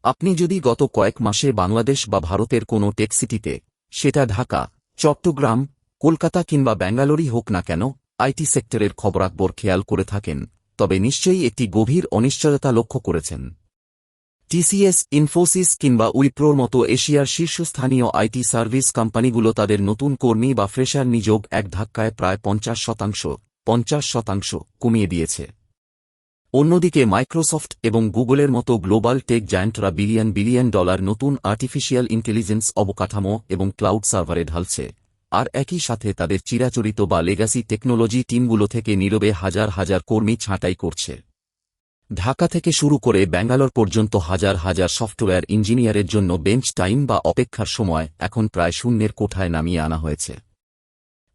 আপনি যদি গত কয়েক মাসে বাংলাদেশ বা ভারতের কোনো টেক সিটিতে, সেটা ঢাকা, চট্টগ্রাম, কলকাতা কিংবা ব্যাঙ্গালোরই হোক না কেন, আইটি সেক্টরের খবরাখবর খেয়াল করে থাকেন, তবে নিশ্চয়ই একটি গভীর অনিশ্চয়তা লক্ষ্য করেছেন। টিসিএস, ইনফোসিস কিংবা উইপ্রোর মতো এশিয়ার শীর্ষস্থানীয় আইটি সার্ভিস কোম্পানিগুলো তাদের নতুন কর্মী বা ফ্রেশার নিযোগ এক ধাক্কায় প্রায় 50% কমিয়ে দিয়েছে। অন্যদিকে মাইক্রোসফট এবং গুগলের মতো গ্লোবাল টেক জায়ান্টরা বিলিয়ন বিলিয়ন ডলার নতুন আর্টিফিশিয়াল ইন্টেলিজেন্স অবকাঠামো এবং ক্লাউড সার্ভারে ঢালছে, আর একই সাথে তাদের চিরাচরিত বা লেগাসি টেকনোলজি টিমগুলো থেকে নীরবে হাজার হাজার কর্মী ছাঁটাই করছে। ঢাকা থেকে শুরু করে ব্যাঙ্গালোর পর্যন্ত হাজার হাজার সফটওয়্যার ইঞ্জিনিয়ারের জন্য বেঞ্চ টাইম বা অপেক্ষার সময় এখন প্রায় শূন্যের কোঠায় নামিয়ে আনা হয়েছে।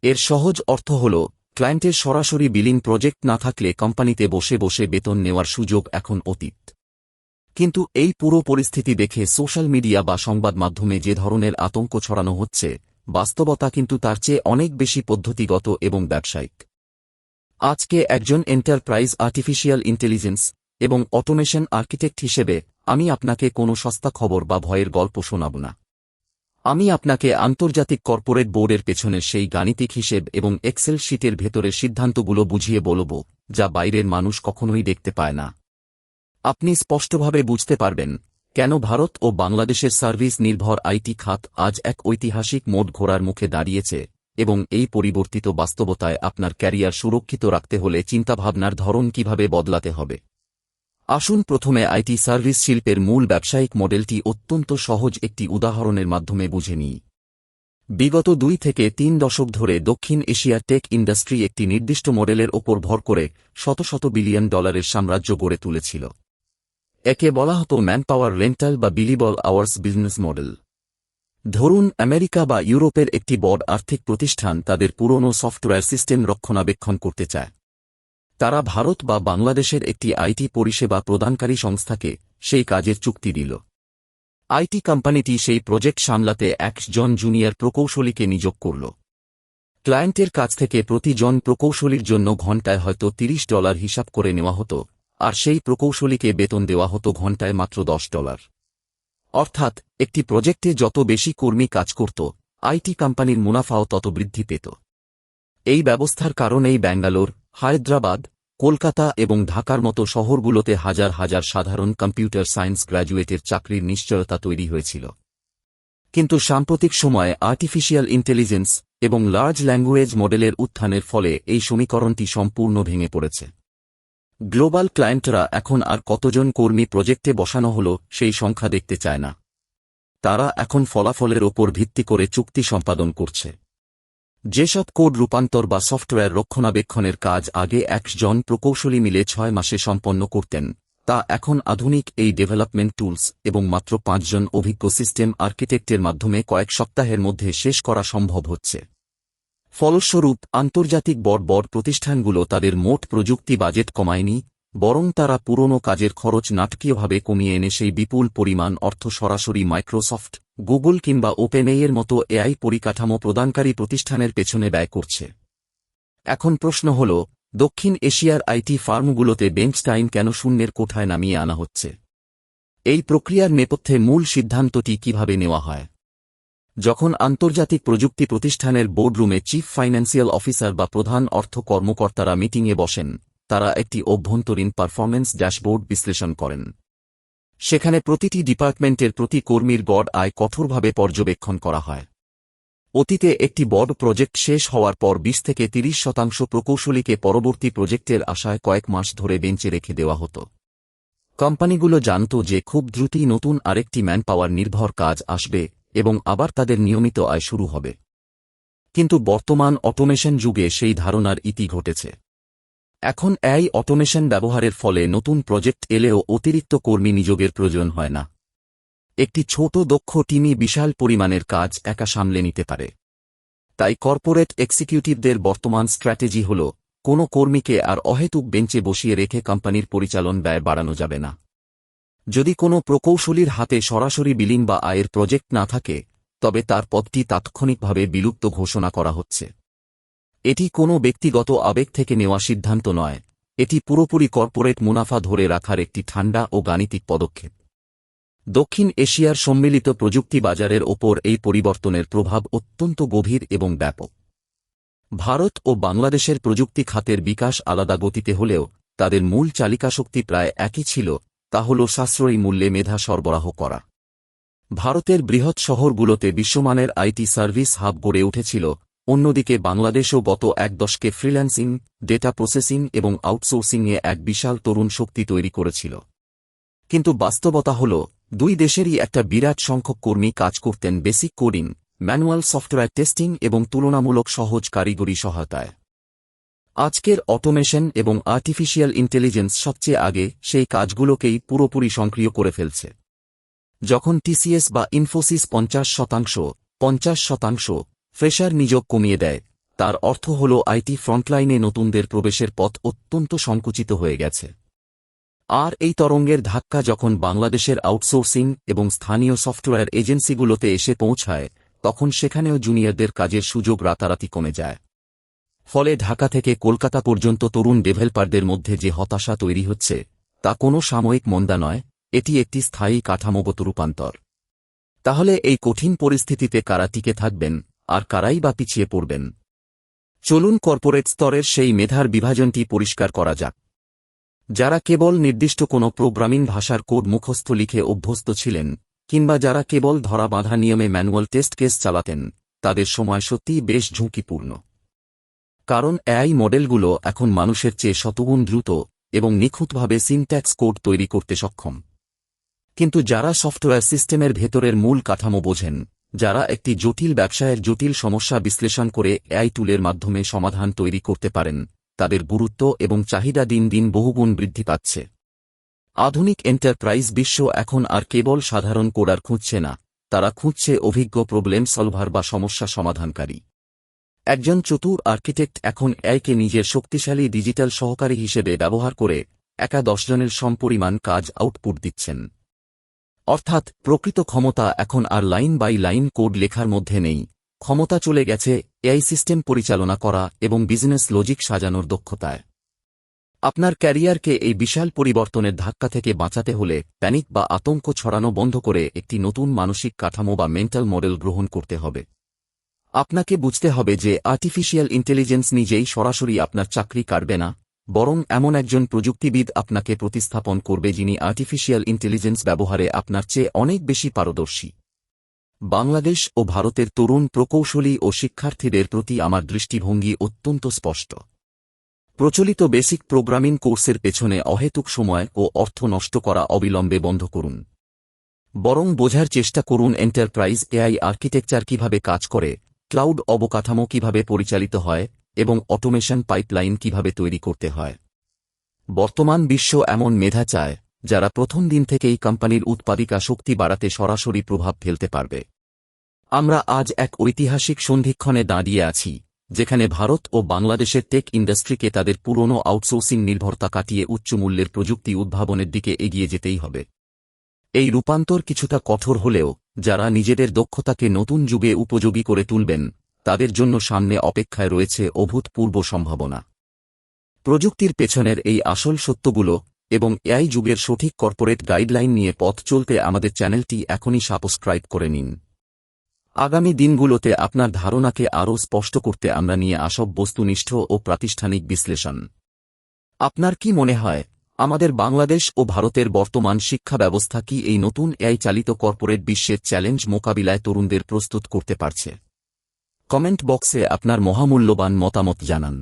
এর সহজ অর্থ হল, ক্লায়েন্টের সরাসরি বিলিং প্রজেক্ট না থাকলে কোম্পানিতে বসে বসে বেতন নেওয়ার সুযোগ এখন অতীত। কিন্তু এই পুরো পরিস্থিতি দেখে সোশ্যাল মিডিয়া বা সংবাদ মাধ্যমে যে ধরনের আতঙ্ক ছড়ানো হচ্ছে, বাস্তবতা কিন্তু তার চেয়ে অনেক বেশি পদ্ধতিগত এবং ব্যবসায়িক। আজকে একজন এন্টারপ্রাইজ আর্টিফিশিয়াল ইন্টেলিজেন্স এবং অটোমেশন আর্কিটেক্ট হিসেবে আমি আপনাকে কোনো সস্তা খবর বা ভয়ের গল্প শোনাব না। আমি আপনাকে আন্তর্জাতিক কর্পোরেট বোর্ডের পেছনের সেই গাণিতিক হিসেব এবং এক্সেল শিটের ভেতরের সিদ্ধান্তগুলো বুঝিয়ে বলব, যা বাইরের মানুষ কখনোই দেখতে পায় না। আপনি স্পষ্টভাবে বুঝতে পারবেন কেন ভারত ও বাংলাদেশের সার্ভিস নির্ভর আইটি খাত আজ এক ঐতিহাসিক মোড় ঘোরার মুখে দাঁড়িয়েছে, এবং এই পরিবর্তিত বাস্তবতায় আপনার ক্যারিয়ার সুরক্ষিত রাখতে হলে চিন্তাভাবনার ধরন কিভাবে বদলাতে হবে। আসুন প্রথমে আইটি সার্ভিস শিল্পের মূল ব্যবসায়িক মডেলটি অত্যন্ত সহজ একটি উদাহরণের মাধ্যমে বুঝে নিই। বিগত 2 থেকে 3 দশক ধরে দক্ষিণ এশিয়ার টেক ইন্ডাস্ট্রি একটি নির্দিষ্ট মডেলের ওপর ভর করে শত শত বিলিয়ন ডলারের সাম্রাজ্য গড়ে তুলেছিল। একে বলা হতো ম্যানপাওয়ার রেন্টাল বা বিলিবল আওয়ার্স বিজনেস মডেল। ধরুন, আমেরিকা বা ইউরোপের একটি বড় আর্থিক প্রতিষ্ঠান তাদের পুরনো সফটওয়্যার সিস্টেম রক্ষণাবেক্ষণ করতে চায়। তারা ভারত বা বাংলাদেশের একটি আইটি পরিষেবা প্রদানকারী সংস্থাকে সেই কাজের চুক্তি দিল। আইটি কোম্পানিটি সেই প্রজেক্ট সামলাতে একজন জুনিয়র প্রকৌশলীকে নিয়োগ করল। ক্লায়েন্টের কাছ থেকে প্রতি জন প্রকৌশলীর জন্য ঘণ্টায় হয়তো $30 হিসাব করে নেওয়া হতো, আর সেই প্রকৌশলীকে বেতন দেওয়া হতো ঘণ্টায় মাত্র $10। অর্থাৎ একটি প্রজেক্টে যত বেশি কর্মী কাজ করত, আইটি কোম্পানির মুনাফাও তত বৃদ্ধি পেত। এই ব্যবস্থার কারণেই ব্যাঙ্গালোর, হায়দ্রাবাদ, কলকাতা এবং ঢাকার মতো শহরগুলোতে হাজার হাজার সাধারণ কম্পিউটার সায়েন্স গ্র্যাজুয়েটের চাকরির নিশ্চয়তা তৈরি হয়েছিল। কিন্তু সাম্প্রতিক সময়ে আর্টিফিশিয়াল ইন্টেলিজেন্স এবং লার্জ ল্যাঙ্গুয়েজ মডেলের উত্থানের ফলে এই সমীকরণটি সম্পূর্ণ ভেঙে পড়েছে। গ্লোবাল ক্লায়েন্টরা এখন আর কতজন কর্মী প্রজেক্টে বসানো হল সেই সংখ্যা দেখতে চায় না। তারা এখন ফলাফলের ওপর ভিত্তি করে চুক্তি সম্পাদন করছে। যেসব কোড রূপান্তর বা সফটওয়্যার রক্ষণাবেক্ষণের কাজ আগে একজন প্রকৌশলী মিলে 6 মাসে সম্পন্ন করতেন, তা এখন আধুনিক এই ডেভেলপমেন্ট টুলস এবং মাত্র 5 জন অভিজ্ঞ সিস্টেম আর্কিটেক্টের মাধ্যমে কয়েক সপ্তাহের মধ্যে শেষ করা সম্ভব হচ্ছে। ফলস্বরূপ আন্তর্জাতিক বড় বড় প্রতিষ্ঠানগুলো তাদের মোট প্রযুক্তি বাজেট কমায়নি, বরং তারা পুরনো কাজের খরচ নাটকীয়ভাবে কমিয়ে এনে সেই বিপুল পরিমাণ অর্থ সরাসরি মাইক্রোসফট, গুগল কিংবা ওপেনএআইয়ের মতো এআই পরিকাঠামো প্রদানকারী প্রতিষ্ঠানের পেছনে ব্যয় করছে। এখন প্রশ্ন হল, দক্ষিণ এশিয়ার আইটি ফার্মগুলোতে বেঞ্চ টাইম কেন শূন্যের কোঠায় নামিয়ে আনা হচ্ছে? এই প্রক্রিয়ার নেপথ্যে মূল সিদ্ধান্তটি কিভাবে নেওয়া হয়? যখন আন্তর্জাতিক প্রযুক্তি প্রতিষ্ঠানের বোর্ডরুমে চিফ ফাইন্যান্সিয়াল অফিসার বা প্রধান অর্থ কর্মকর্তারা মিটিংয়ে বসেন, তারা একটি অভ্যন্তরীণ পারফরম্যান্স ড্যাশবোর্ড বিশ্লেষণ করেন। সেখানে প্রতিটি ডিপার্টমেন্টের প্রতি কর্মীর গড় আয় কঠোরভাবে পর্যবেক্ষণ করা হয়। অতীতে একটি বড় প্রজেক্ট শেষ হওয়ার পর 20 থেকে 30% প্রকৌশলীকে পরবর্তী প্রজেক্টের আশায় কয়েক মাস ধরে বেঞ্চে রেখে দেওয়া হতো। কোম্পানিগুলো জানত যে খুব দ্রুতই নতুন আরেকটি ম্যানপাওয়ার নির্ভর কাজ আসবে এবং আবার তাদের নিয়মিত আয় শুরু হবে। কিন্তু বর্তমান অটোমেশন যুগে সেই ধারণার ইতি ঘটেছে। এখন এআই অটোমেশন ব্যবহারের ফলে নতুন প্রজেক্ট এলেও অতিরিক্ত কর্মী নিয়োগের প্রয়োজন হয় না। একটি ছোট দক্ষ টিমই বিশাল পরিমাণের কাজ একা সামলে নিতে পারে। তাই কর্পোরেট এক্সিকিউটিভদের বর্তমান স্ট্র্যাটেজি হল, কোনো কর্মীকে আর অহেতুক বেঞ্চে বসিয়ে রেখে কোম্পানির পরিচালন ব্যয় বাড়ানো যাবে না। যদি কোনো প্রকৌশলীর হাতে সরাসরি বিলিং বা আয়ের প্রজেক্ট না থাকে, তবে তার পদটি তাৎক্ষণিকভাবে বিলুপ্ত ঘোষণা করা হচ্ছে। এটি কোনো ব্যক্তিগত আবেগ থেকে নেওয়া সিদ্ধান্ত নয়, এটি পুরোপুরি কর্পোরেট মুনাফা ধরে রাখার একটি ঠান্ডা ও গাণিতিক পদক্ষেপ। দক্ষিণ এশিয়ার সম্মিলিত প্রযুক্তি বাজারের ওপর এই পরিবর্তনের প্রভাব অত্যন্ত গভীর এবং ব্যাপক। ভারত ও বাংলাদেশের প্রযুক্তি খাতের বিকাশ আলাদা গতিতে হলেও তাদের মূল চালিকাশক্তি প্রায় একই ছিল, তা হল সাশ্রয়ী মূল্যে মেধা সরবরাহ করা। ভারতের বৃহৎ শহরগুলোতে বিশ্বমানের আইটি সার্ভিস হাব গড়ে উঠেছিল, অন্যদিকে বাংলাদেশও গত এক দশকে ফ্রিল্যান্সিং, ডেটা প্রসেসিং এবং আউটসোর্সিংয়ে এক বিশাল তরুণ শক্তি তৈরি করেছিল। কিন্তু বাস্তবতা হল, দুই দেশেরই একটা বিরাট সংখ্যক কর্মী কাজ করতেন basic coding, manual software testing এবং তুলনামূলক সহজ কারিগরি সহায়তায়। আজকের অটোমেশন এবং আর্টিফিশিয়াল ইন্টেলিজেন্স সবচেয়ে আগে সেই কাজগুলোকেই পুরোপুরি সক্রিয় করে ফেলছে। যখন টিসিএস বা ইনফোসিস 50% ফ্রেশার নিয়োগ কমিয়ে দেয়, তার অর্থ হল আইটি ফ্রন্টলাইনে নতুনদের প্রবেশের পথ অত্যন্ত সংকুচিত হয়ে গেছে। আর এই তরঙ্গের ধাক্কা যখন বাংলাদেশের আউটসোর্সিং এবং স্থানীয় সফটওয়্যার এজেন্সিগুলোতে এসে পৌঁছায়, তখন সেখানেও জুনিয়রদের কাজের সুযোগ রাতারাতি কমে যায়। ফলে ঢাকা থেকে কলকাতা পর্যন্ত তরুণ ডেভেলপারদের মধ্যে যে হতাশা তৈরি হচ্ছে, তা কোনো সাময়িক মন্দা নয়, এটি একটি স্থায়ী কাঠামোগত রূপান্তর। তাহলে এই কঠিন পরিস্থিতিতে কারা টিকে থাকবেন, আর কারাই বা পিছিয়ে পড়বেন? চলুন কর্পোরেট স্তরের সেই মেধার বিভাজনটি পরিষ্কার করা যাক। যারা কেবল নির্দিষ্ট কোনো প্রোগ্রামিং ভাষার কোড মুখস্থ লিখে অভ্যস্ত ছিলেন, কিংবা যারা কেবল ধরা বাঁধা নিয়মে ম্যানুয়াল টেস্ট কেস চালাতেন, তাদের সময় সত্যিই বেশ ঝুঁকিপূর্ণ। কারণ এআই মডেলগুলো এখন মানুষের চেয়ে শতগুণ দ্রুত এবং নিখুঁতভাবে সিনট্যাক্স কোড তৈরি করতে সক্ষম। কিন্তু যারা সফটওয়্যার সিস্টেমের ভেতরের মূল কাঠামো বোঝেন, যারা একটি জটিল ব্যবসায়ের জটিল সমস্যা বিশ্লেষণ করে এআই টুলের মাধ্যমে সমাধান তৈরি করতে পারেন, তাদের গুরুত্ব এবং চাহিদা দিন দিন বহুগুণ বৃদ্ধি পাচ্ছে। আধুনিক এন্টারপ্রাইজ বিশ্ব এখন আর কেবল সাধারণ কোডার খুঁজছে না, তারা খুঁজছে অভিজ্ঞ প্রবলেম সলভার বা সমস্যা সমাধানকারী। একজন চতুর আর্কিটেক্ট এখন এআইকে নিজের শক্তিশালী ডিজিটাল সহকারী হিসেবে ব্যবহার করে একা 10 জনের সমপরিমাণ কাজ আউটপুট দিচ্ছেন। অর্থাৎ প্রকৃত ক্ষমতা এখন আর লাইন বাই লাইন কোড লেখার মধ্যে নেই, ক্ষমতা চলে গেছে এআই সিস্টেম পরিচালনা করা এবং বিজনেস লজিক সাজানোর দক্ষতায়। আপনার ক্যারিয়ারকে এই বিশাল পরিবর্তনের ধাক্কা থেকে বাঁচাতে হলে প্যানিক বা আতঙ্ক ছড়ানো বন্ধ করে একটি নতুন মানসিক কাঠামো বা মেন্টাল মডেল গ্রহণ করতে হবে। আপনাকে বুঝতে হবে যে আর্টিফিশিয়াল ইন্টেলিজেন্স নিজেই সরাসরি আপনার চাকরি কাটবে না, বরং এমন একজন প্রযুক্তিবিদ আপনাকে প্রতিস্থাপন করবে যিনি আর্টিফিশিয়াল ইন্টেলিজেন্স ব্যবহারে আপনার চেয়ে অনেক বেশি পারদর্শী। বাংলাদেশ ও ভারতের তরুণ প্রকৌশলী ও শিক্ষার্থীদের প্রতি আমার দৃষ্টিভঙ্গি অত্যন্ত স্পষ্ট। প্রচলিত বেসিক প্রোগ্রামিং কোর্সের পেছনে অহেতুক সময় ও অর্থ নষ্ট করা অবিলম্বে বন্ধ করুন। বরং বোঝার চেষ্টা করুন এন্টারপ্রাইজ এআই আর্কিটেকচার কিভাবে কাজ করে, ক্লাউড অবকাঠামো কিভাবে পরিচালিত হয় এবং অটোমেশন পাইপলাইন কিভাবে তৈরি করতে হয়। বর্তমান বিশ্ব এমন মেধা চায় যারা প্রথম দিন থেকেই কোম্পানির উৎপাদিকা শক্তি বাড়াতে সরাসরি প্রভাব ফেলতে পারবে। আমরা আজ এক ঐতিহাসিক সন্ধিক্ষণে দাঁড়িয়ে আছি, যেখানে ভারত ও বাংলাদেশের টেক ইন্ডাস্ট্রিকে তাদের পুরনো আউটসোর্সিং নির্ভরতা কাটিয়ে উচ্চমূল্যের প্রযুক্তি উদ্ভাবনের দিকে এগিয়ে যেতেই হবে। এই রূপান্তর কিছুটা কঠোর হলেও যারা নিজেদের দক্ষতাকে নতুন যুগে উপযোগী করে তুলবেন, তাদের জন্য সামনে অপেক্ষায় রয়েছে অভূতপূর্ব সম্ভাবনা। প্রযুক্তির পেছনের এই আসল সত্যগুলো এবং এআই যুগের সঠিক কর্পোরেট গাইডলাইন নিয়ে পথ চলতে আমাদের চ্যানেলটি এখনই সাবস্ক্রাইব করে নিন। আগামী দিনগুলোতে আপনার ধারণাকে আরও স্পষ্ট করতে আমরা নিয়ে আসব বস্তুনিষ্ঠ ও প্রাতিষ্ঠানিক বিশ্লেষণ। আপনার কি মনে হয়, আমাদের বাংলাদেশ ও ভারতের বর্তমান শিক্ষা ব্যবস্থা কি এই নতুন এআই চালিত কর্পোরেট বিশ্বের চ্যালেঞ্জ মোকাবিলায় তরুণদের প্রস্তুত করতে পারছে? কমেন্ট বক্সে আপনার মহামূল্যবান মতামত জানান।